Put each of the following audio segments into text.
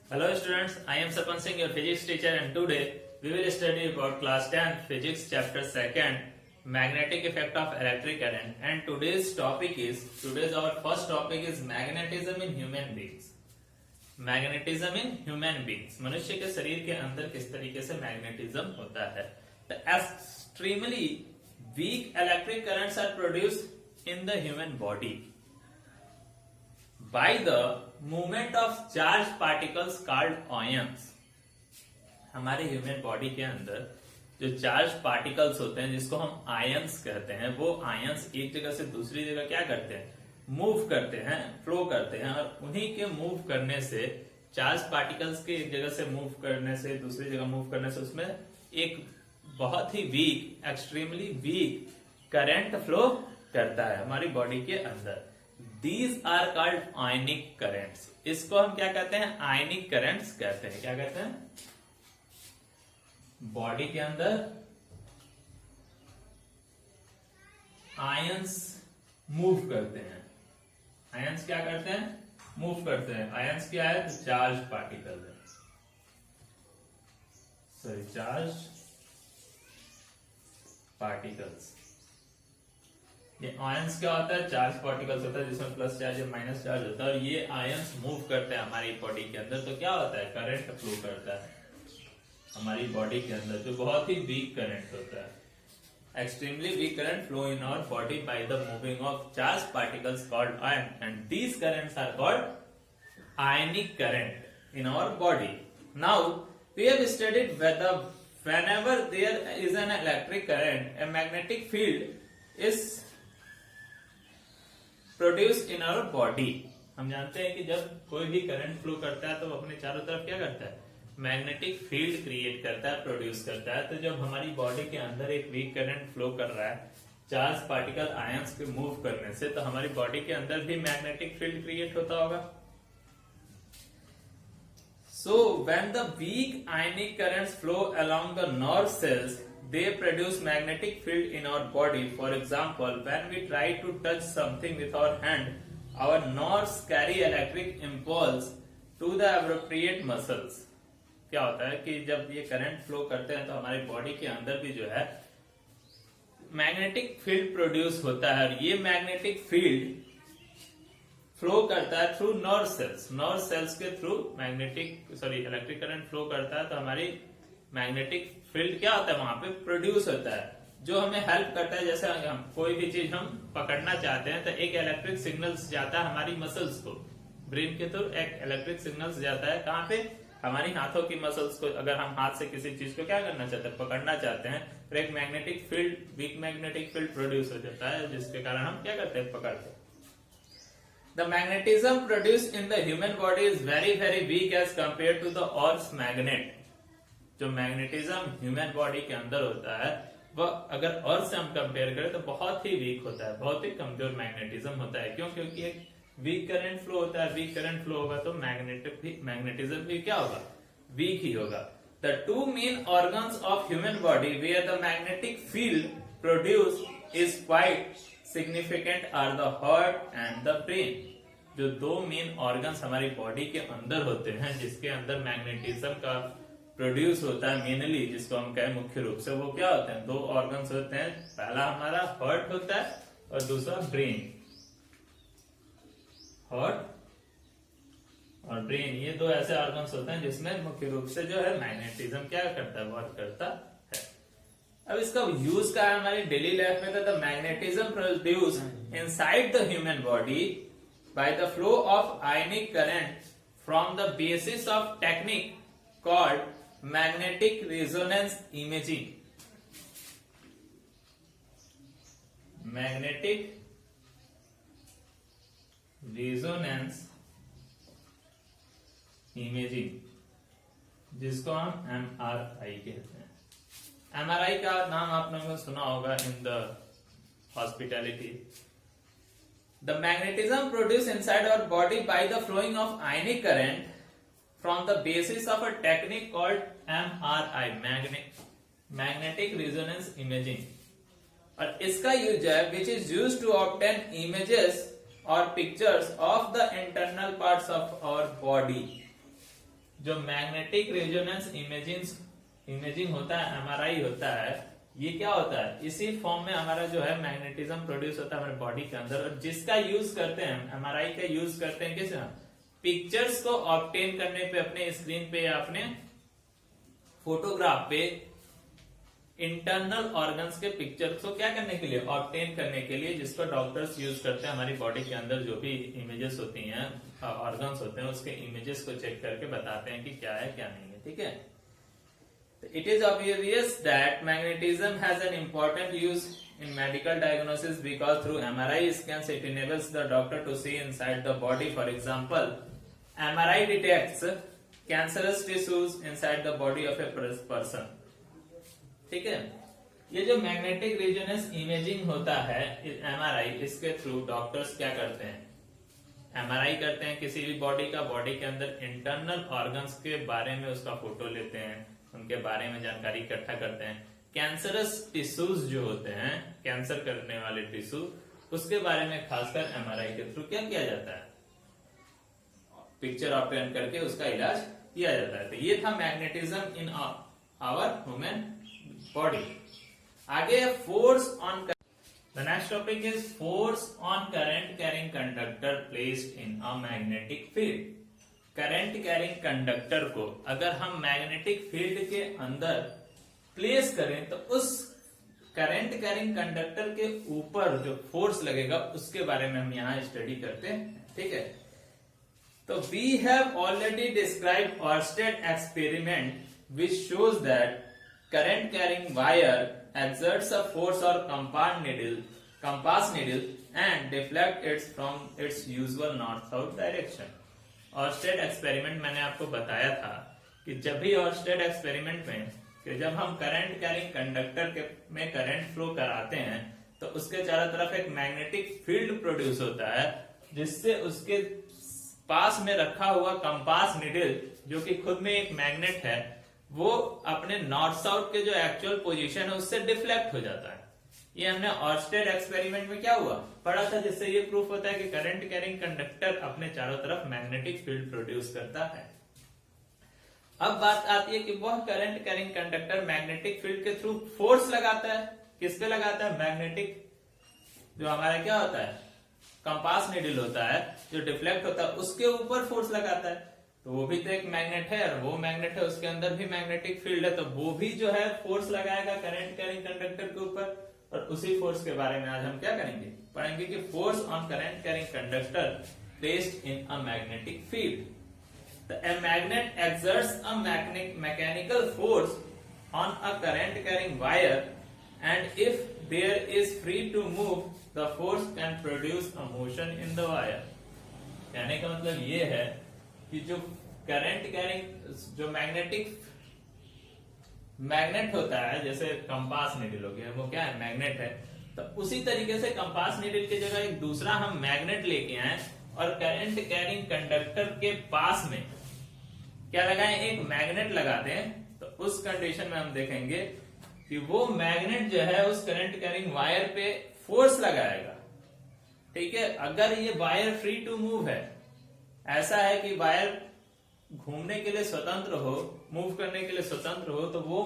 Hello students, I am Sapan Singh, your physics teacher, and today we will study about class 10 physics chapter 2 magnetic effect of electric current, and today's our first topic is magnetism in human beings. Magnetism in human beings, मनुष्य के शरीर के अंदर किस तरीके से magnetism होता है. The extremely weak electric currents are produced in the human body by the movement of charge particles called ions. हमारे ह्यूमन बॉडी के अंदर जो चार्ज पार्टिकल्स होते हैं जिसको हम आयंस कहते हैं, वो आयंस एक जगह से दूसरी जगह क्या करते हैं, मूव करते हैं, फ्लो करते हैं. और उन्हीं के मूव करने से, चार्ज पार्टिकल्स के एक जगह से मूव करने से दूसरी जगह मूव करने से उसमें एक बहुत ही weak, extremely weak current flow करता है हमारी बॉडी के अंदर. These are called ionic currents. इसको हम क्या कहते हैं, आयनिक करंट्स कहते हैं. क्या कहते हैं, बॉडी के अंदर आयंस मूव करते हैं. आयंस क्या करते हैं, मूव करते हैं. आयंस क्या है, तो चार्ज पार्टिकल है, सॉरी चार्ज पार्टिकल्स. ये आयंस क्या होता है, चार्ज पार्टिकल्स होता है जिसमें प्लस चार्ज या माइनस चार्ज होता है. और ये आयंस मूव करते हैं हमारी बॉडी के अंदर. तो क्या होता है, करंट फ्लो करता है हमारी बॉडी के अंदर, जो बहुत ही वीक करंट होता है. Extremely weak current flow in our body by the moving of charged particles called ion, and these currents are called ionic current in our body. Now we have studied whenever there is an electric current, a magnetic field is produced in our body. हम जानते हैं कि जब कोई भी current flow करता है तो अपने चारों तरफ क्या करता है, मैग्नेटिक फील्ड क्रिएट करता है, प्रोड्यूस करता है. तो जब हमारी बॉडी के अंदर एक वीक करंट फ्लो कर रहा है चार्ज पार्टिकल आयंस के मूव करने से, तो हमारी बॉडी के अंदर भी मैग्नेटिक फील्ड क्रिएट होता होगा. So when the weak ionic currents flow along the nerve cells, they produce magnetic field in our body. For example, when we try to touch something with our hand, our nerves carry electric impulse to the appropriate muscles. क्या होता है कि जब ये current flow करते हैं तो हमारी बॉडी के अंदर भी जो है मैग्नेटिक फील्ड प्रोड्यूस होता है. और ये मैग्नेटिक फील्ड फ्लो करता है through nerve cells. Nerve cells के थ्रू इलेक्ट्रिक करंट फ्लो करता है, तो हमारी मैग्नेटिक फील्ड क्या होता है, वहां पे प्रोड्यूस होता है, जो हमें हेल्प करता है. जैसे हम कोई भी चीज हम पकड़ना चाहते हैं तो एक इलेक्ट्रिक सिग्नल्स जाता है हमारी मसल्स को, ब्रेन के थ्रू एक इलेक्ट्रिक सिग्नल्स जाता है. कहाँ पे, हमारी हाथों की मसल्स को. अगर हम हाथ से किसी चीज को क्या करना चाहते हैं, पकड़ना चाहते हैं, तो एक magnetic field, weak magnetic field produce हो जाता है, जिसके कारण हम क्या करते हैं, पकड़ते हैं. The magnetism produced in the human body is very very weak as compare to the earth magnet. जो मैग्नेटिज्म ह्यूमन बॉडी के अंदर होता है वह अगर अर्थ से हम कंपेयर करें तो बहुत ही वीक होता है, बहुत ही कमजोर मैग्नेटिज्म होता है. क्यों, क्योंकि एक वीक करंट फ्लो होता है. वीक करंट फ्लो होगा तो मैग्नेटिज्म भी क्या होगा, वीक ही होगा. The two main organs of human body where the magnetic field produce is quite significant are the heart and the brain. जो दो मेन ऑर्गन्स हमारी बॉडी के अंदर होते हैं जिसके अंदर मैग्नेटिज्म का प्रोड्यूस होता है मेनली, जिसको हम कहें मुख्य रूप से, वो क्या होते हैं, दो ऑर्गन्स होते हैं. पहला हमारा हार्ट होता है और दूसरा ब्रेन. हार्ट और ब्रेन, ये दो ऐसे ऑर्गन्स होते हैं जिसमें मुख्य रूप से जो है मैग्नेटिज्म क्या करता है, वर्क करता है. अब इसका यूज क्या है हमारी डेली लाइफ में, the magnetism produce inside the human body by the flow of ionic current from the basis of technique called magnetic resonance imaging. Magnetic resonance imaging, जिसको हम MRI कहते हैं. MRI का नाम आप लोगों ने सुना होगा in the hospitality. The magnetism produce inside our body by the flowing of ionic current from the basis of a technique called MRI, magnetic resonance imaging. और इसका यूज है which is used to obtain images or pictures of the internal parts of our body. जो magnetic resonance imaging होता है, MRI होता है, ये क्या होता है, इसी फॉर्म में हमारा जो है मैग्नेटिज्म प्रोड्यूस होता है हमारे बॉडी के अंदर, और जिसका यूज करते हैं एमआरआई का यूज करते हैं किस पिक्चर्स को ऑब्टेन करने पे, अपने स्क्रीन पे या अपने फोटोग्राफ पे इंटरनल ऑर्गन्स के पिक्चर्स को क्या करने के लिए, ऑब्टेन करने के लिए, जिसको डॉक्टर्स यूज करते हैं हमारी बॉडी के अंदर जो भी इमेजेस होती हैं, ऑर्गन्स होते हैं, उसके इमेजेस को चेक करके बताते हैं कि क्या है क्या नहीं है। ठीक है, it is obvious that magnetism has an important use in medical diagnosis because through MRI scans it enables the doctor to see inside the body. For example, MRI detects cancerous tissues inside the body of a person. ठीक है, ये जो magnetic resonance imaging होता है MRI, इसके through doctors क्या करते हैं, एमआरआई करते हैं किसी भी बॉडी का, बॉडी के अंदर इंटरनल ऑर्गन्स के बारे में उसका फोटो लेते हैं, उनके बारे में जानकारी इकट्ठा करते हैं। कैंसरस टिश्यूज जो होते हैं, कैंसर करने वाले टिश्यू, उसके बारे में खासकर एमआरआई के थ्रू क्या किया जाता है, पिक्चर ऑब्टेन करके उसका इलाज किया जाता है। तो ये था magnetism in our human body. आगे force on, the next topic is force on current carrying conductor placed in a magnetic field. Current carrying conductor को अगर हम मैग्नेटिक फील्ड के अंदर प्लेस करें तो उस करंट कैरिंग कंडक्टर के ऊपर जो फोर्स लगेगा उसके बारे में हम यहाँ स्टडी करते हैं। ठीक है, तो we have already describe Oersted experiment which shows that current carrying wire exerts a force or compass needle and deflect it from its usual north-south direction. Oersted experiment मैंने आपको बताया था कि जब भी ऑर्स्टेड एक्सपेरिमेंट में कि जब हम करंट कैरिंग कंडक्टर में करंट फ्लो कराते हैं तो उसके चारों तरफ एक मैग्नेटिक फील्ड प्रोड्यूस होता है, जिससे उसके पास में रखा हुआ कंपास निडल जो कि खुद में एक मैग्नेट है, वो अपने नॉर्थ साउथ के जो एक्चुअल पोजीशन है उससे डिफ्लेक्ट हो जाता है। ये हमने ऑर्स्टेड एक्सपेरिमेंट में क्या हुआ पढ़ा था, जिससे ये प्रूफ होता है कि करंट कैरिंग कंडक्टर अपने चारों तरफ मैग्नेटिक फील्ड प्रोड्यूस करता है। अब बात आती है कि वह current carrying conductor magnetic field के थ्रू फोर्स लगाता है, किस पे लगाता है, मैग्नेटिक जो हमारा क्या होता है कंपास नीडल होता है जो डिफ्लेक्ट होता है उसके ऊपर फोर्स लगाता है। तो वो भी तो एक मैग्नेट है और वो मैग्नेट है उसके अंदर भी मैग्नेटिक फील्ड है, तो वो भी जो है फोर्स लगाएगा करंट कैरिंग कंडक्टर के ऊपर। और उसी फोर्स के बारे में आज हम क्या करेंगे, पढ़ेंगे कि force on current carrying conductor placed in a magnetic field. A magnet exerts a mechanical force on a current carrying wire, and if there is free to move, the force can produce a motion in the wire. कहने का मतलब ये है कि जो current carrying जो magnet होता है, जैसे कंपास नीडल हो गया, वो क्या है मैग्नेट है, तो उसी तरीके से कंपास नीडल की जगह एक दूसरा हम मैग्नेट लेके आए और करंट कैरिंग कंडक्टर के पास में क्या लगाएं, एक मैग्नेट लगाते हैं, तो उस कंडीशन में हम देखेंगे कि वो मैग्नेट जो है उस करंट कैरिंग वायर पे फोर्स लगाएगा। ठीक है, अगर ये वायर फ्री टू मूव है, ऐसा है कि वायर घूमने के लिए स्वतंत्र हो, मूव करने के लिए स्वतंत्र हो, तो वो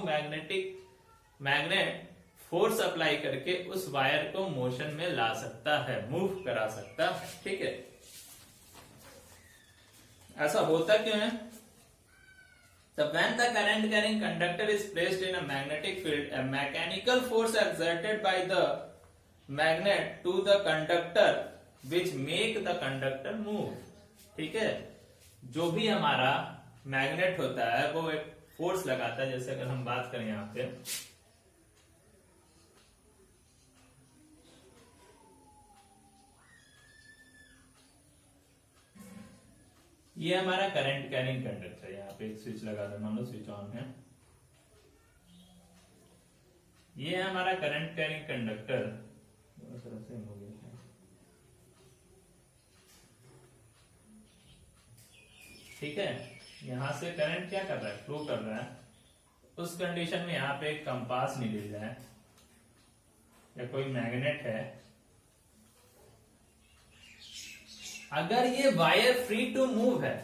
मैग्नेट फोर्स अप्लाई करके उस वायर को मोशन में ला सकता है, मूव करा सकता है। ठीक है, ऐसा होता क्यों है? So when the current carrying conductor is placed in a magnetic field, a mechanical force exerted by the magnet to the conductor which make the conductor move. ठीक है, जो भी हमारा मैग्नेट होता है वो एक फोर्स लगाता है। जैसे अगर हम बात करें यहाँ पे, ये हमारा करंट कैरिंग कंडक्टर है, यहाँ पे एक स्विच लगा दे, मान लो स्विच ऑन है, ये है हमारा करंट कैरिंग कंडक्टर। तरफ से हो गया, ठीक है, यहां से करंट क्या कर रहा है, फ्लो कर रहा है। उस कंडीशन में यहाँ पे एक कंपास नीडल है या कोई मैग्नेट है, अगर ये वायर फ्री टू मूव है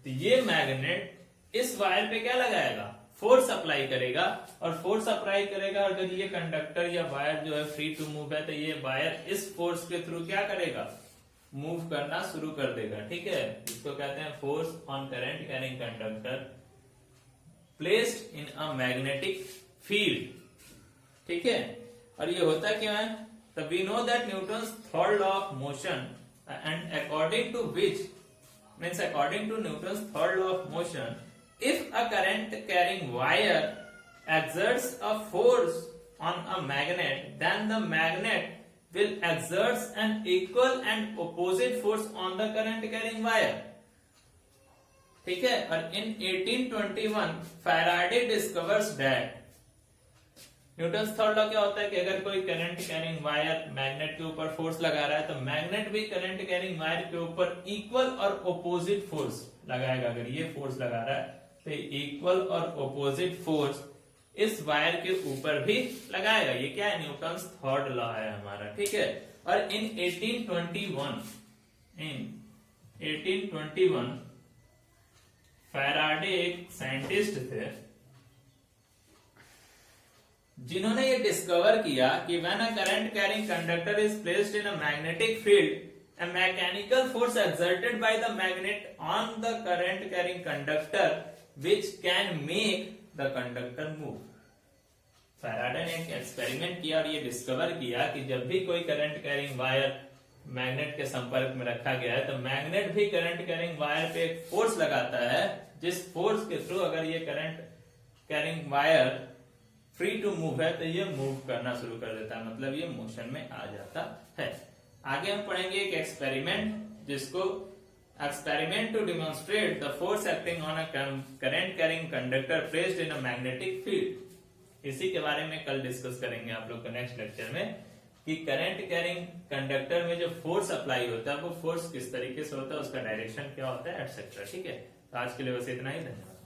तो ये मैग्नेट इस वायर पे क्या लगाएगा, फोर्स अप्लाई करेगा, और फोर्स अप्लाई करेगा, और अगर ये कंडक्टर या वायर जो है फ्री टू मूव है, तो ये वायर इस फोर्स के थ्रू क्या करेगा, मूव करना शुरू कर देगा। ठीक है, इसको कहते हैं force on current carrying conductor placed in a magnetic field. ठीक है, और ये होता क्यों है, तो we know that Newton's third law of motion and according to which means according to Newton's third law of motion, if a current carrying wire exerts a force on a magnet, then the magnet will exert an equal and opposite force on the current carrying wire. ठीक है, और in 1821 Faraday discovers that Newton's third law क्या होता है कि अगर कोई current carrying wire magnet के ऊपर फोर्स लगा रहा है, तो मैग्नेट भी करंट कैरिंग वायर के ऊपर इक्वल और ओपोजिट फोर्स लगाएगा। अगर ये फोर्स लगा रहा है तो इक्वल और ओपोजिट फोर्स इस वायर के ऊपर भी लगाएगा। ये क्या है, न्यूटन्स थर्ड लॉ है हमारा। ठीक है, और इन 1821 फैराडे एक साइंटिस्ट थे जिन्होंने ये डिस्कवर किया कि when a current carrying conductor is placed in a magnetic field, a mechanical force exerted by the magnet on the current carrying conductor which can make the conductor move. Faraday ने एक experiment किया और ये discover किया कि जब भी कोई करंट कैरिंग वायर मैग्नेट के संपर्क में रखा गया है, तो मैग्नेट भी करंट कैरिंग वायर पे एक फोर्स लगाता है, जिस फोर्स के थ्रू अगर ये current carrying wire free to move है, तो ये मूव करना शुरू कर देता है, मतलब ये मोशन में आ जाता है। आगे हम पढ़ेंगे एक एक्सपेरिमेंट, जिसको experiment to demonstrate the force acting on a current carrying conductor placed in a magnetic field. इसी के बारे में कल डिस्कस करेंगे आप लोग को नेक्स्ट लेक्चर में, कि करंट कैरिंग कंडक्टर में जो फोर्स अप्लाई होता है वो फोर्स किस तरीके से होता है, उसका डायरेक्शन क्या होता है, एटसेट्रा। ठीक है, तो आज के लिए बस इतना ही, धन्यवाद।